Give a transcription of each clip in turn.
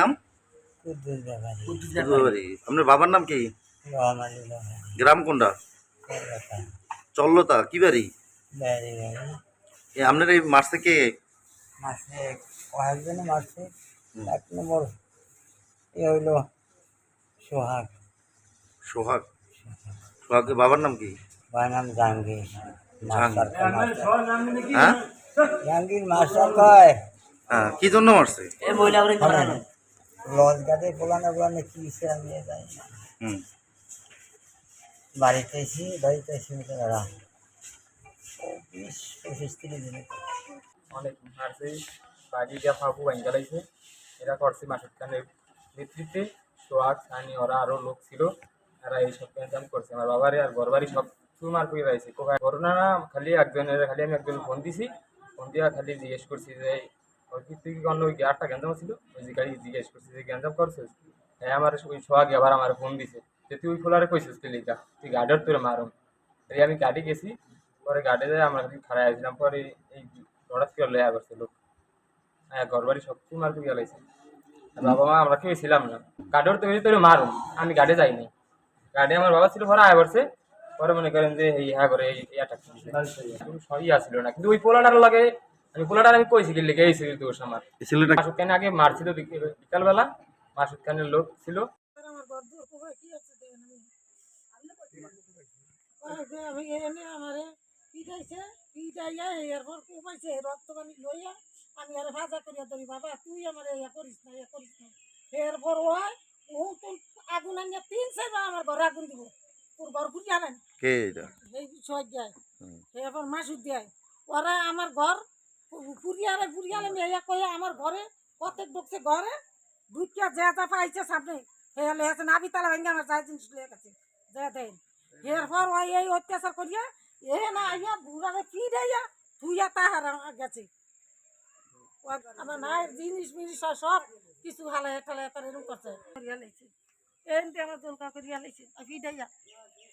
নাম? কুদ্দুস ব্যাপারী, কুদ্দুস ব্যাপারী। আপনার বাবার নাম কি? রহমান ব্যাপারী, গ্রাম কোনটা? কলকাতা, চল্লতা কি বাড়ি? ব্যারি বাড়ি। আপনার এই মারছে কে? মাসে কয়েকজনে মারছে। হুম, 1 নম্বর এ হইল সোহাগ। সোহাগ। সোহাগের বাবার নাম কি? ভাই নাম জাহাঙ্গীর, মাস্টার জাহাঙ্গীর। কয় মাস্টার। হ্যাঁ, জাহাঙ্গীর মাস্টার কয় হ্যাঁ, কি জন্য মারছে? লজ গাড়ি পোলানে কি সে আমি জানি না। হুম, বাড়িতে এসে ওরা 20-25-30 দিনে অনেক মারছে, বাড়ি দিয়া ফাঁকু ভাঙ গেলাইছে। এরা করছে মাসুদ খানের নেতৃত্বে। সোহাগ, সানি ওরা আরও লোক ছিল, এরা এইসব ক্যান্সাম করছে। আমার বাবারে আর ঘরবাড়ি সব চুরমার করে রয়েছে। করোনা না খালি একজনের, খালি আমি একজন ফোন দিছি, ফোন দিয়া খালি জিজ্ঞেস করছি যে ওই কি তুই কি অন্য ওই আটটা গ্যাঞ্জাম ছিল, ওই যে গাড়ি জিজ্ঞেস করছি যে গ্যাঞ্জাম করছিস। হ্যাঁ, আমার ওই সোহাগ আবার আমার ফোন দিছে যে তুই ওই খোলারে কইছিস তুই লিখা, তুই গার্ডের তোরে মারুম। এই আমি গাড়ি গেছি, পরে গাড়ি যায় আমরা খালি খাড়াই আসলাম। পরে এই হঠাৎ করে লেয়া করছে লোক, হ্যাঁ ঘর বাড়ি সব কিছু মার করে গেলাইছে। বাবা মা আমরা কেউ ছিলাম না। গাড়ির তুমি তোর মারুম, আমি গাড়ি যাইনি। গাড়ি আমার বাবা ছিল, পরে আয় পড়ছে। পরে মনে করেন যে এই হ্যাঁ করে এই অ্যাটাক সবই আসছিল না, কিন্তু ওই পোলাটার লাগে আমি পোলাটার আমি কইছি কি লিখে এই দোষ আমার। এই ছেলেটা মাসুদ খান আগে মারছিল বিকালবেলা, মাসুদ খানের লোক ছিল। আমি এনে আমারে পিটাইছে, পিটাইয়া এরপর কোপাইছে রক্ত পানি লইয়া আমি আরে ভাজা করিয়া ধরি, বাবা তুই আমার ইয়া করিস না, ইয়া করিস না। এরপর ওই ও তোর আগুন আনিয়া 3-4 আমার ঘরে আগুন দিব, তোর ঘর ঘুরিয়ে আনেন কে এটা? এই সহজ যায়। হুম, এরপর মাসুদ দেয় ওরা আমার ঘর ফুরিয়ারে ফুরিয়ালে মেয়া কয়ে আমার ঘরে প্রত্যেক ঢুকছে ঘরে ঢুকিয়া যা যা পাইছে সামনে হেয়া লেগেছে নাবি তালা ভেঙে আমার যা জিনিস লেগে গেছে যা দেন। এরপর ওই এই অত্যাচার করিয়া এ না আইয়া বুড়ারে ফি দেয়া থুইয়া তাহার গেছে। আমার মায়ের জিনিস মিনিস সব কিছু হালাই ঠালাই তার এরকম করছে করিয়া লাইছে, এমনি আমার জলকা করিয়া লাইছে ফি দেয়া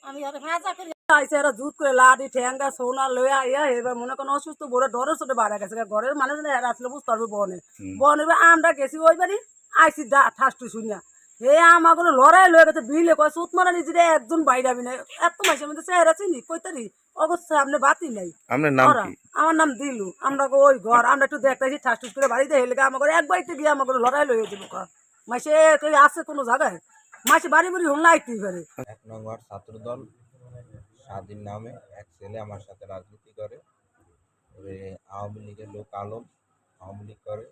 আমি আরে ভাজা করি আইসে এরা জুত করে লাডি ঠ্যাঙ্গা সোনা লইয়া আইয়া এবার মনে কোনো অসুস্থ বড় ডরের সাথে বাড়া গেছে ঘরের মানুষ এরা আসলে বুঝতে পারবে বনে বনে আমরা গেছি ওই বাড়ি আইসি ঠাসটু শুনিয়া হে আমাগুলো লড়াই লয়ে গেছে বিলে কয় সুত মারা নিজে একজন বাইরে আমি নাই এত মাসের মধ্যে চেহারা চিনি কইতারি অবশ্যই আপনি বাতি নাই। আপনার নাম ওরা কি? আমার নাম দিলু, আমরা ওই ঘর আমরা একটু দেখতেছি ঠাসটুস করে বাড়িতে হেলে আমার এক বাড়িতে গিয়ে আমাকে লড়াই লয়ে যাবো মাসে আছে কোনো জায়গায় মাসে বাড়ি বাড়ি হল আইতেই পারে। 1 নং ওয়ার্ড ছাত্রদল স্বাধীন নামে এক ছেলে আমার সাথে রাজনীতি করে। ওরে আওয়ামী লীগের লোক আলম আওয়ামী লীগ করে,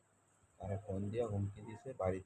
তারা ফোন দিয়ে হুমকি দিছে বাড়ি